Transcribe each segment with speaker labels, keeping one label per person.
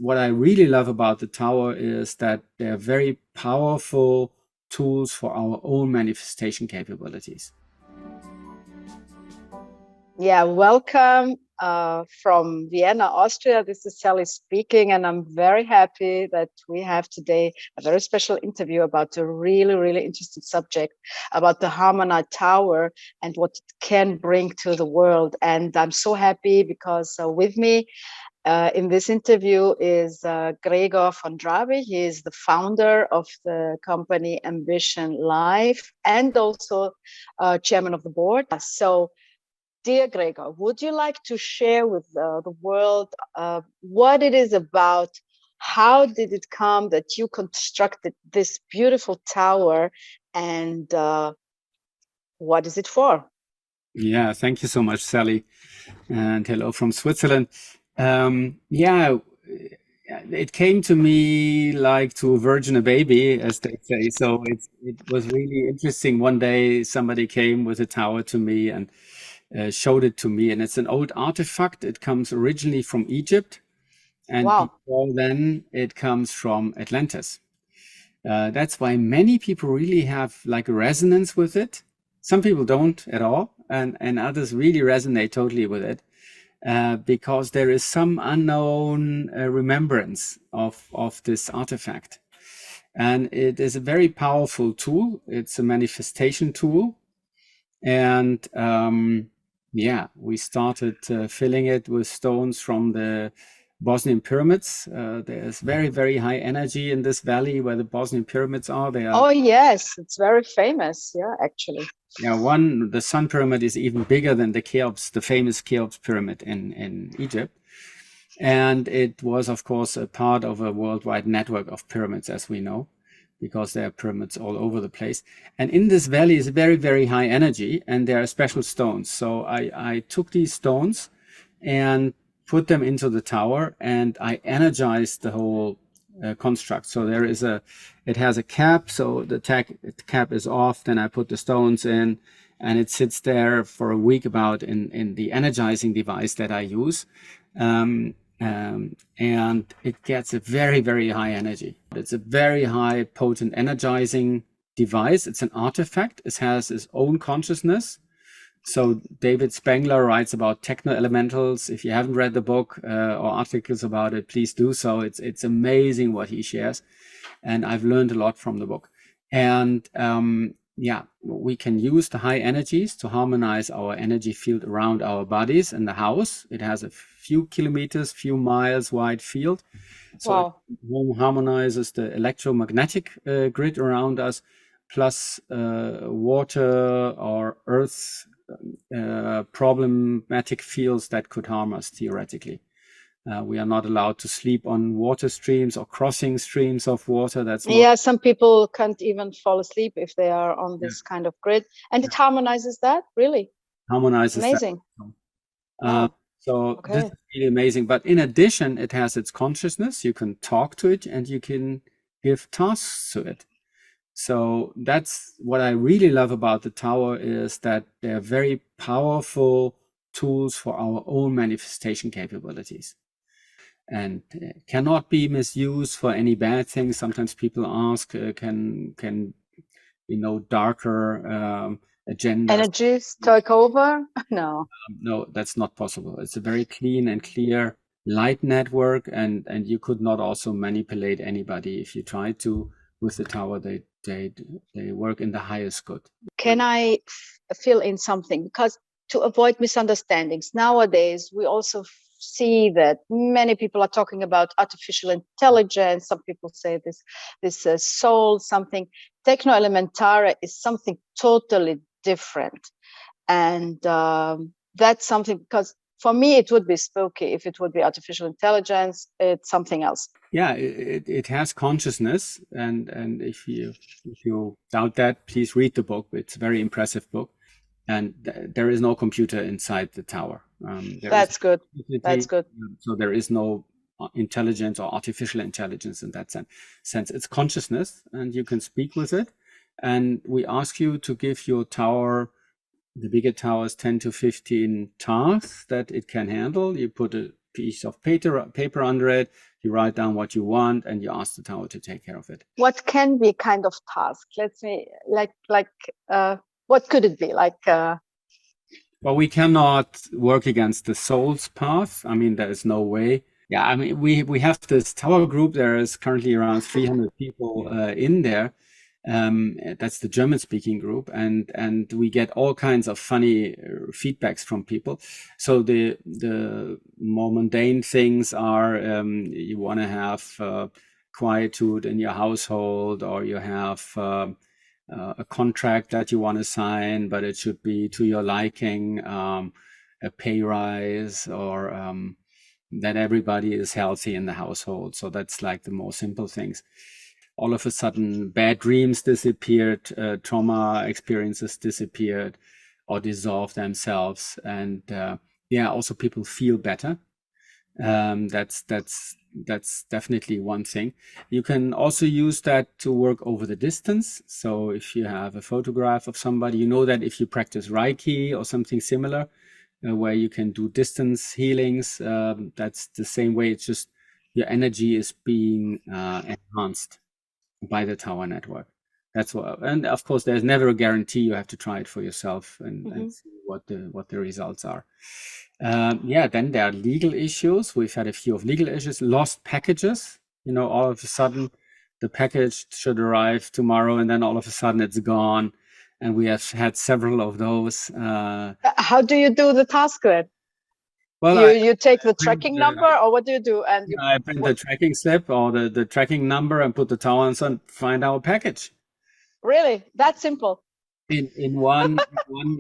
Speaker 1: what I really love about the tower is that they're very powerful tools for our own manifestation capabilities.
Speaker 2: Yeah, welcome from Vienna, Austria. This is Sally speaking, and I'm very happy that we have today a very special interview about a really, really interesting subject about the Harmony Tower and what it can bring to the world. And I'm so happy because with me in this interview is Gregor von Drabich. He is the founder of the company Ambition.life and also chairman of the board. So, dear Gregor, would you like to share with the world what it is about? How did it come that you constructed this beautiful tower, and what is it for?
Speaker 1: Yeah, thank you so much, Sally. And hello from Switzerland. Yeah, it came to me like to a virgin a baby, as they say. So it was really interesting. One day somebody came with a tower to me and showed it to me, and it's an old artifact. It comes originally from Egypt, and
Speaker 2: Wow.
Speaker 1: before then it comes from Atlantis. That's why many people really have like a resonance with it. Some people don't at all, and others really resonate totally with it because there is some unknown remembrance of this artifact. And it is a very powerful tool. It's a manifestation tool. And yeah, we started filling it with stones from the Bosnian pyramids. There's very, very high energy in this valley where the Bosnian pyramids are. They are.
Speaker 2: Oh yes, it's very famous. Yeah, actually.
Speaker 1: Yeah, the Sun Pyramid is even bigger than the Cheops, the famous Cheops pyramid in Egypt. And it was, of course, a part of a worldwide network of pyramids, as we know, because there are pyramids all over the place. And in this valley is very, very high energy, and there are special stones. So I took these stones and put them into the tower, and I energized the whole construct. So it has a cap, so the cap is off, then I put the stones in, and it sits there for a week about in the energizing device that I use. And it gets a very, very high energy. It's a very high potent energizing device. It's an artifact. It has its own consciousness. So David Spengler writes about techno-elementals. If you haven't read the book or articles about it, please do so. It's amazing what he shares. And I've learned a lot from the book. And yeah, we can use the high energies to harmonize our energy field around our bodies and the house. It has a few kilometers, few miles wide field. So
Speaker 2: wow.
Speaker 1: It harmonizes the electromagnetic grid around us, plus water or earth problematic fields that could harm us theoretically. We are not allowed to sleep on water streams or crossing streams of water. That's not...
Speaker 2: Yeah, some people can't even fall asleep if they are on this kind of grid. And it harmonizes that, really?
Speaker 1: Harmonizes
Speaker 2: amazing.
Speaker 1: That. So this is really amazing. But in addition, it has its consciousness. You can talk to it and you can give tasks to it. So that's what I really love about the tower, is that they're very powerful tools for our own manifestation capabilities, and cannot be misused for any bad things. Sometimes people ask, can darker agendas,
Speaker 2: energies take over? No.
Speaker 1: No, that's not possible. It's a very clean and clear light network, and you could not also manipulate anybody if you try to. With the tower, they work in the highest good.
Speaker 2: Can I fill in something? Because to avoid misunderstandings, nowadays we also see that many people are talking about artificial intelligence. Some people say this soul, something. Techno-elementare is something totally different, and that's something, because for me, it would be spooky if it would be artificial intelligence. It's something else.
Speaker 1: Yeah, it has consciousness, and if you doubt that, please read the book. It's a very impressive book, and there is no computer inside the tower.
Speaker 2: That's good. That's good.
Speaker 1: So there is no intelligence or artificial intelligence in that sense. It's consciousness, and you can speak with it. And we ask you to give your tower, the bigger towers, 10 to 15 tasks that it can handle. You put piece of paper under it. You write down what you want, and you ask the tower to take care of it.
Speaker 2: What can be kind of task? Let's say, what could it be?
Speaker 1: Well, we cannot work against the soul's path. I mean, there is no way. Yeah, I mean, we have this tower group. There is currently around 300 people in there. That's the German-speaking group, and we get all kinds of funny feedbacks from people. So the more mundane things are you want to have quietude in your household, or you have a contract that you want to sign, but it should be to your liking, a pay rise, or that everybody is healthy in the household. So that's like the more simple things. All of a sudden, bad dreams disappeared, trauma experiences disappeared or dissolved themselves. And also people feel better. That's definitely one thing. You can also use that to work over the distance. So if you have a photograph of somebody, you know that if you practice Reiki or something similar, where you can do distance healings, that's the same way. It's just your energy is being enhanced by the tower network. That's what, and of course, there's never a guarantee. You have to try it for yourself and see what the results are. Then there are legal issues. We've had a few of legal issues, lost packages. All of a sudden the package should arrive tomorrow, and then all of a sudden it's gone. And we have had several of those.
Speaker 2: How do you do the task then? Well, you take the tracking number, or what do you do? And
Speaker 1: I print the tracking slip or the tracking number and put the tower on, and find our package.
Speaker 2: Really? That simple?
Speaker 1: In one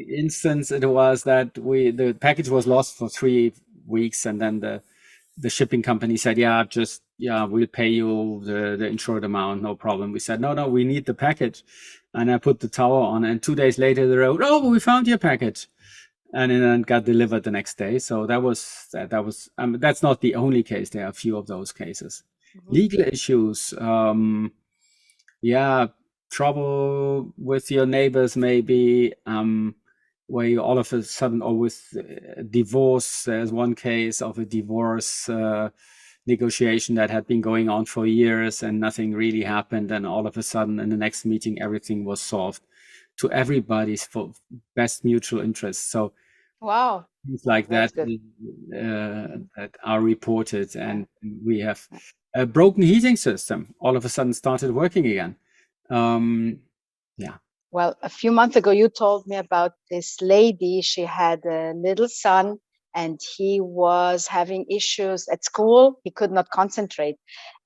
Speaker 1: instance, it was that the package was lost for 3 weeks, and then the shipping company said, we'll pay you the insured amount, no problem. We said, no, we need the package. And I put the tower on, and 2 days later they wrote, oh, we found your package. And then got delivered the next day. So that's not the only case. There are a few of those cases. Legal issues, trouble with your neighbors, maybe, where you all of a sudden, or with divorce. There's one case of a divorce negotiation that had been going on for years and nothing really happened. And all of a sudden in the next meeting, everything was solved to everybody's best mutual interest. So
Speaker 2: wow,
Speaker 1: things like that are reported. And we have a broken heating system all of a sudden started working again.
Speaker 2: Well, a few months ago, you told me about this lady. She had a little son, and he was having issues at school. He could not concentrate.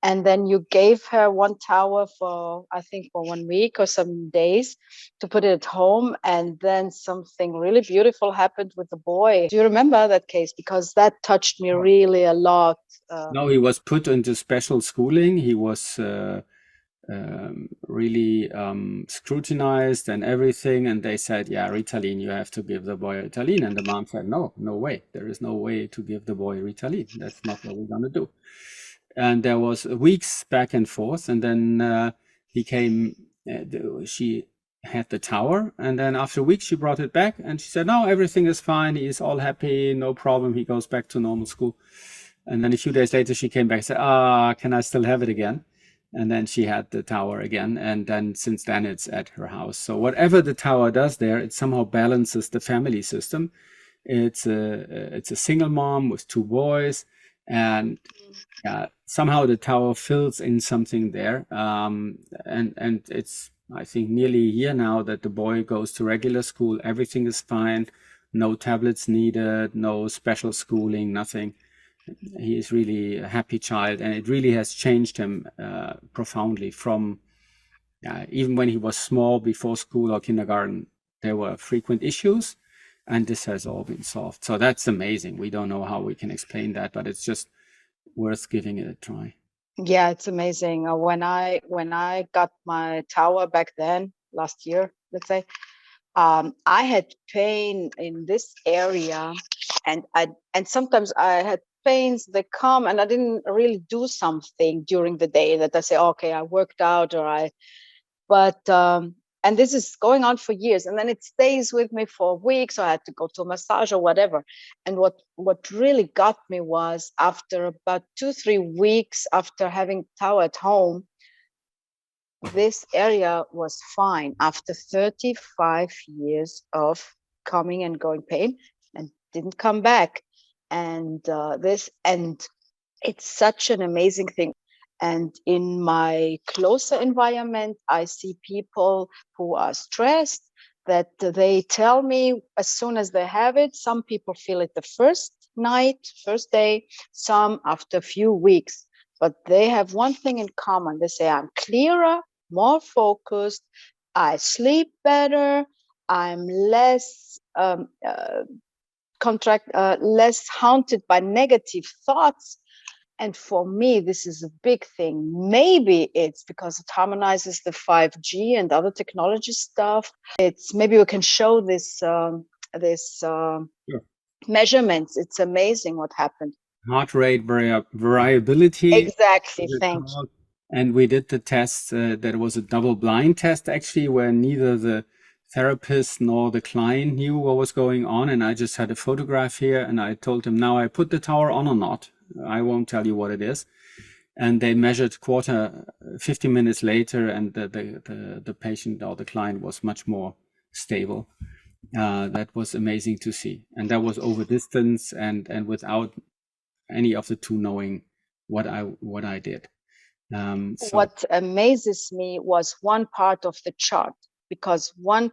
Speaker 2: And then you gave her one tower for 1 week or some days to put it at home. And then something really beautiful happened with the boy. Do you remember that case? Because that touched me really a lot.
Speaker 1: No, he was put into special schooling. He was really scrutinized and everything, and they said, Ritalin, you have to give the boy Ritalin. And the mom said, no way, there is no way to give the boy Ritalin. That's not what we're gonna do. And there was weeks back and forth, and then he came, she had the tower, and then after a week she brought it back, and she said, no, everything is fine, he is all happy, no problem, he goes back to normal school. And then a few days later she came back and said, can I still have it again? And then she had the tower again. And then since then it's at her house. So whatever the tower does there, it somehow balances the family system. It's a single mom with 2 boys. And somehow the tower fills in something there. And it's, I think, nearly a year now that the boy goes to regular school. Everything is fine. No tablets needed, no special schooling, nothing. He is really a happy child, and it really has changed him profoundly from even when he was small, before school or kindergarten, there were frequent issues, and this has all been solved. So that's amazing. We don't know how we can explain that, but it's just worth giving it a try.
Speaker 2: Yeah, it's amazing. When I got my tower back then, last year, let's say, I had pain in this area, and sometimes I had pains that come, and I didn't really do something during the day that I say, okay, I worked out, but And this is going on for years, and then it stays with me for weeks, or I had to go to a massage or whatever. And what really got me was, after about 2-3 weeks after having tau at home, this area was fine after 35 years of coming and going pain, and didn't come back. And it's such an amazing thing. And in my closer environment, I see people who are stressed, that they tell me as soon as they have it. Some people feel it the first night, first day, some after a few weeks. But they have one thing in common. They say, I'm clearer, more focused, I sleep better, I'm less less haunted by negative thoughts. And for me, this is a big thing. Maybe it's because it harmonizes the 5G and other technology stuff. It's maybe we can show this measurements. It's amazing what happened.
Speaker 1: Heart rate variability.
Speaker 2: Exactly. Thank you.
Speaker 1: And we did the test. That was a double-blind test, actually, where neither the therapist nor the client knew what was going on. And I just had a photograph here, and I told him, now I put the tower on or not. I won't tell you what it is. And they measured 50 minutes later, and the patient or the client was much more stable. That was amazing to see. And that was over distance and without any of the two knowing what I did.
Speaker 2: What amazes me was one part of the chart, because one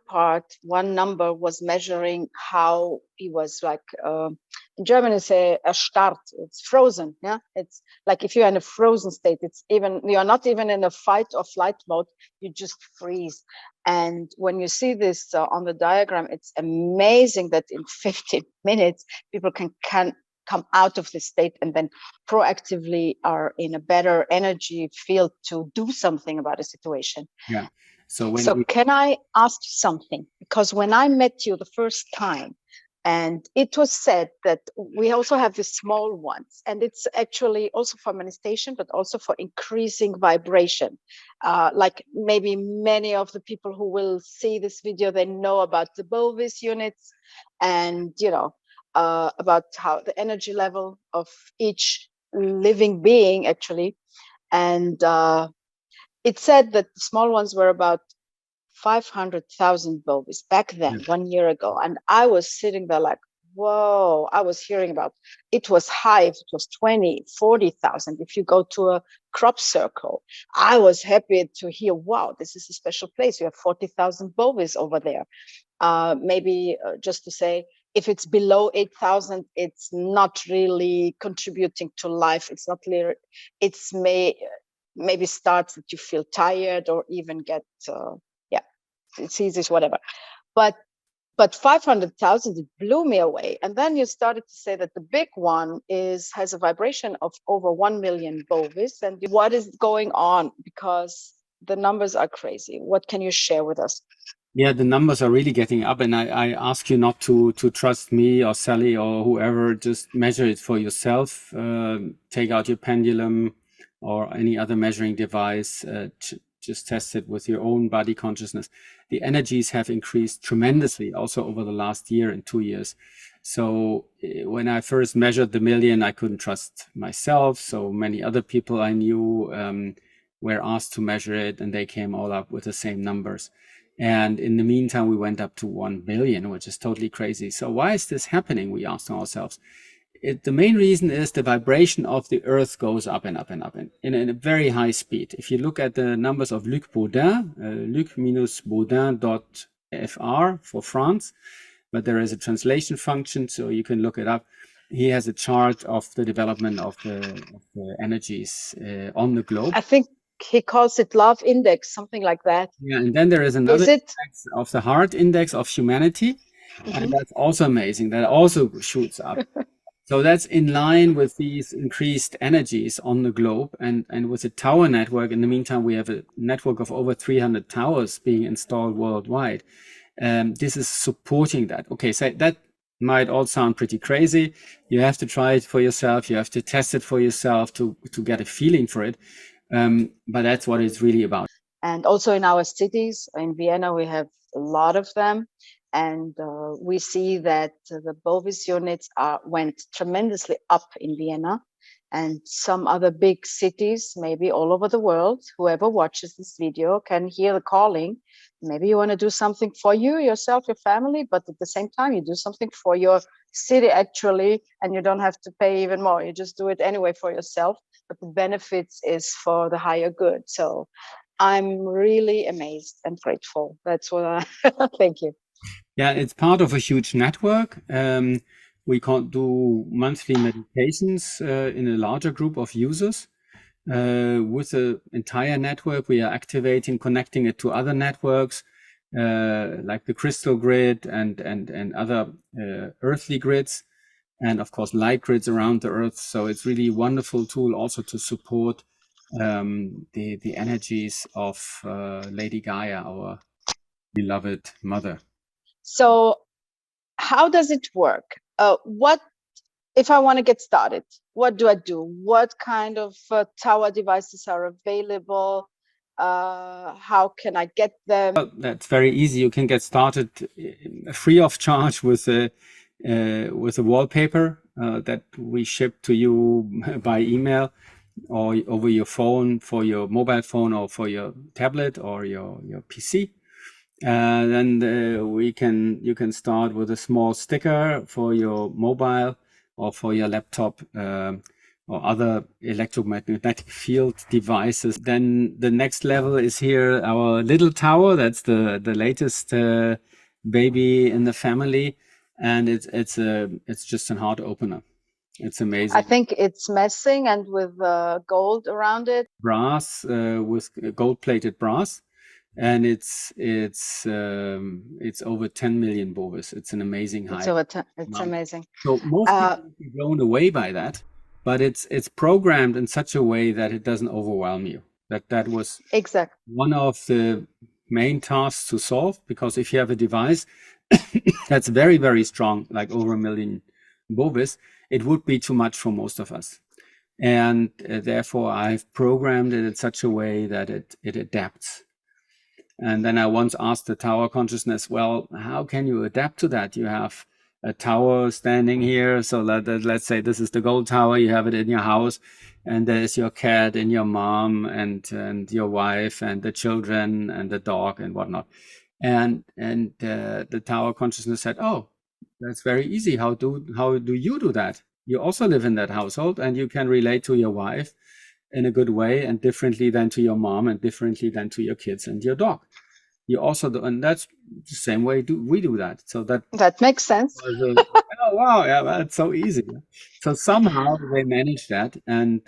Speaker 2: number was measuring how he was like, in German you say erstarrt, it's frozen. Yeah, it's like if you're in a frozen state, you're not even in a fight or flight mode, you just freeze. And when you see this on the diagram, it's amazing that in 15 minutes people can come out of this state and then proactively are in a better energy field to do something about a situation.
Speaker 1: Yeah. So
Speaker 2: can I ask you something? Because when I met you the first time, and it was said that we also have the small ones, and it's actually also for manifestation, but also for increasing vibration. Like maybe many of the people who will see this video, they know about the Bovis Units, and about how the energy level of each living being actually. And it said that the small ones were about 500,000 Bovis back then, 1 year ago. And I was sitting there like, whoa, I was hearing about, it was high, it was 20, 40,000. If you go to a crop circle, I was happy to hear, wow, this is a special place. You have 40,000 Bovis over there. Maybe just to say, if it's below 8,000, it's not really contributing to life. It's not clear. It's maybe starts that you feel tired or even get, it's easy, whatever. But 500,000, it blew me away. And then you started to say that the big one has a vibration of over 1 million Bovis. And what is going on? Because the numbers are crazy. What can you share with us?
Speaker 1: Yeah, the numbers are really getting up, and I ask you not to trust me or Sally or whoever. Just measure it for yourself. Take out your pendulum or any other measuring device. Just test it with your own body consciousness. The energies have increased tremendously also over the last year and 2 years. So when I first measured the million, I couldn't trust myself. So many other people I knew were asked to measure it, and they came all up with the same numbers. And in the meantime, we went up to 1 billion, which is totally crazy. So why is this happening? We asked ourselves. The main reason is the vibration of the earth goes up and up and up in a very high speed. If you look at the numbers of Luc Baudin, luc-baudin.fr for France, but there is a translation function, so you can look it up. He has a chart of the development of the energies on the globe.
Speaker 2: I think he calls it love index, something like that.
Speaker 1: Yeah, and then there is another index of the heart index of humanity. And that's also amazing. That also shoots up. So that's in line with these increased energies on the globe, and with the tower network. In the meantime, we have a network of over 300 towers being installed worldwide. This is supporting that. Okay, so that might all sound pretty crazy. You have to try it for yourself. You have to test it for yourself to get a feeling for it. But that's what it's really about.
Speaker 2: And also in our cities, in Vienna, we have a lot of them. And we see that the Bovis units went tremendously up in Vienna, and some other big cities, maybe all over the world. Whoever watches this video can hear the calling. Maybe you want to do something for you, yourself, your family, but at the same time, you do something for your city actually, and you don't have to pay even more. You just do it anyway for yourself, but the benefits is for the higher good. So I'm really amazed and grateful. That's what I thank you.
Speaker 1: Yeah, it's part of a huge network. We can't do monthly meditations in a larger group of users. With the entire network, we are activating, connecting it to other networks, like the crystal grid and other earthly grids, and of course light grids around the earth. So it's really a wonderful tool also to support the energies of Lady Gaia, our beloved mother.
Speaker 2: So how does it work? What if I want to get started? What do I do? What kind of tower devices are available? How can I get them?
Speaker 1: Well, that's very easy. You can get started free of charge with a wallpaper that we ship to you by email or over your phone, for your mobile phone or for your tablet or your PC. Then you can start with a small sticker for your mobile or for your laptop or other electromagnetic field devices. Then the next level is here, our little tower. That's the latest baby in the family, and it's just a heart opener. It's amazing.
Speaker 2: I think it's messing and with gold around it.
Speaker 1: Brass with gold-plated brass. And it's over 10 million Bovis. It's an amazing height.
Speaker 2: It's amazing.
Speaker 1: So most people will be blown away by that, but it's programmed in such a way that it doesn't overwhelm you. That was
Speaker 2: exactly
Speaker 1: one of the main tasks to solve, because if you have a device that's very, very strong, like over 1 million Bovis, it would be too much for most of us. And therefore I've programmed it in such a way that it adapts. And then I once asked the tower consciousness, well, how can you adapt to that? You have a tower standing here. So let's say this is the gold tower. You have it in your house, and there's your cat and your mom and your wife and the children and the dog and whatnot. And the tower consciousness said, oh, that's very easy. How do you do that? You also live in that household, and you can relate to your wife in a good way, and differently than to your mom, and differently than to your kids and your dog. You also do, and that's the same way we do that. So that
Speaker 2: makes sense.
Speaker 1: Oh wow, yeah, that's so easy. So somehow they manage that, and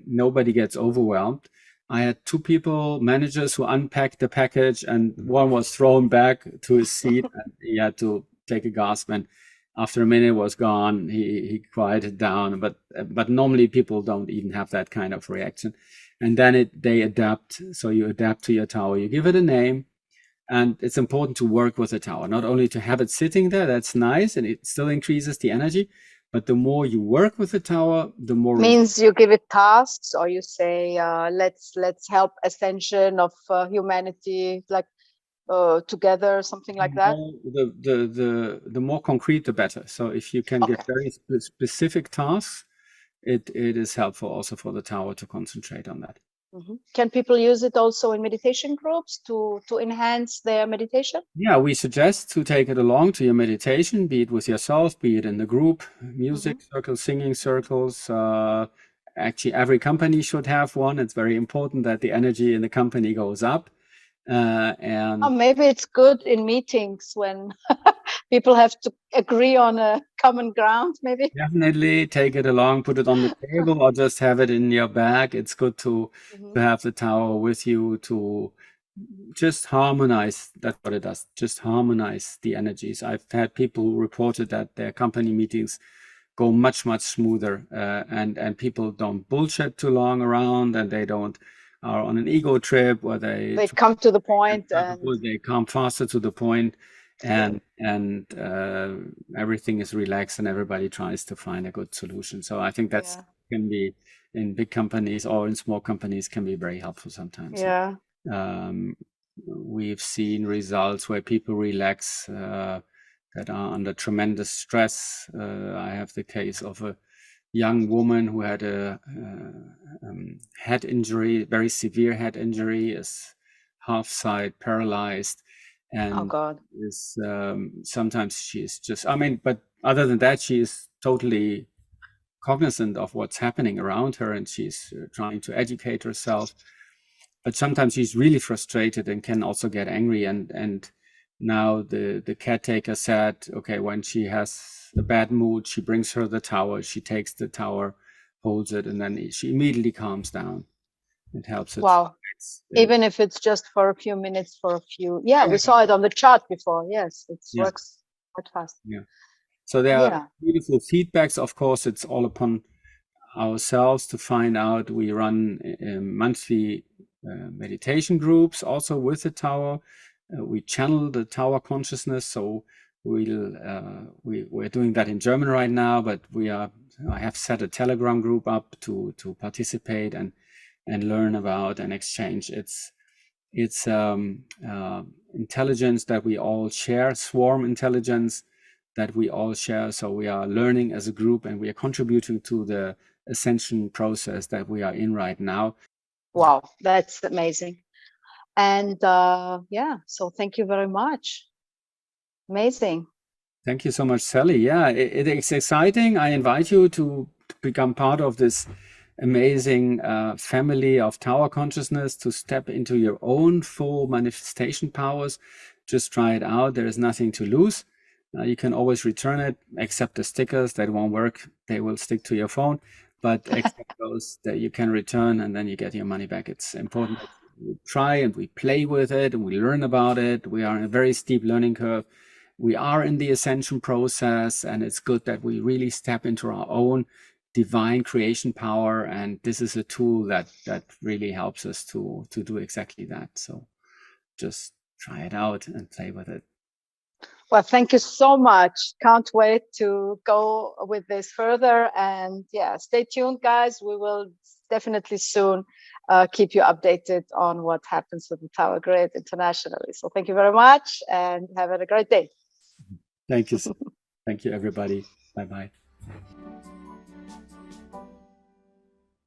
Speaker 1: nobody gets overwhelmed. I had 2 people, managers, who unpacked the package, and one was thrown back to his seat, and he had to take a gasp, and after a minute was gone. He quieted down, but normally people don't even have that kind of reaction. And then they adapt. So you adapt to your tower, you give it a name, and it's important to work with the tower, not only to have it sitting there, that's nice, and it still increases the energy, but the more you work with the tower, the more
Speaker 2: means you give it tasks, or you say, let's help ascension of humanity, like together, something like that.
Speaker 1: The more concrete, the better. So if you can get very specific tasks, it is helpful also for the tower to concentrate on that.
Speaker 2: Can people use it also in meditation groups to enhance their meditation?
Speaker 1: Yeah, we suggest to take it along to your meditation, be it with yourself, be it in the group, music circles, singing circles. Actually, every company should have one. It's very important that the energy in the company goes up. And
Speaker 2: maybe it's good in meetings when people have to agree on a common ground. Maybe
Speaker 1: definitely take it along, put it on the table, or just have it in your bag. It's good to have the tower with you to just harmonize. That's what it does, just harmonize the energies. I've had people who reported that their company meetings go much smoother, and people don't bullshit too long around, and they don't are on an ego trip where they
Speaker 2: come to the point, and
Speaker 1: they come faster to the point, and everything is relaxed, and everybody tries to find a good solution. So I think that's can be, in big companies or in small companies, can be very helpful sometimes.
Speaker 2: Yeah.
Speaker 1: We've seen results where people relax that are under tremendous stress. I have the case of a young woman who had a head injury, very severe head injury, is half side paralyzed, and
Speaker 2: Oh God.
Speaker 1: is sometimes she is just, I mean, but other than that, she is totally cognizant of what's happening around her, and she's trying to educate herself. But sometimes she's really frustrated and can also get angry. And now the caretaker said, okay, when she has a bad mood, she brings her the towel, she takes the towel, holds it, and then she immediately calms down. It helps it.
Speaker 2: Wow. Even if it's just for a few minutes, we saw it on the chart before. Yes, it works quite fast.
Speaker 1: Yeah. So there are beautiful feedbacks. Of course, it's all upon ourselves to find out. We run monthly meditation groups also with the tower. We channel the tower consciousness. So we're doing that in German right now, but I have set a Telegram group up to participate and learn about and exchange. It's intelligence that we all share, swarm intelligence that we all share. So we are learning as a group, and we are contributing to the ascension process that we are in right now.
Speaker 2: Wow, that's amazing. And so thank you very much. Amazing.
Speaker 1: Thank you so much, Sally. Yeah, it is exciting. I invite you to become part of this amazing family of tower consciousness, to step into your own full manifestation powers. Just try it out. There is nothing to lose. You can always return it, except the stickers that won't work. They will stick to your phone, but except those that you can return, and then you get your money back. It's important that we try and we play with it and we learn about it. We are in a very steep learning curve. We are in the ascension process, and it's good that we really step into our own divine creation power. And this is a tool that really helps us to do exactly that. So just try it out and play with it.
Speaker 2: Well, thank you so much. Can't wait to go with this further. And stay tuned, guys. We will definitely soon keep you updated on what happens with the Tower Grid internationally. So thank you very much, and have a great day.
Speaker 1: Thank you. Thank you, everybody. Bye-bye.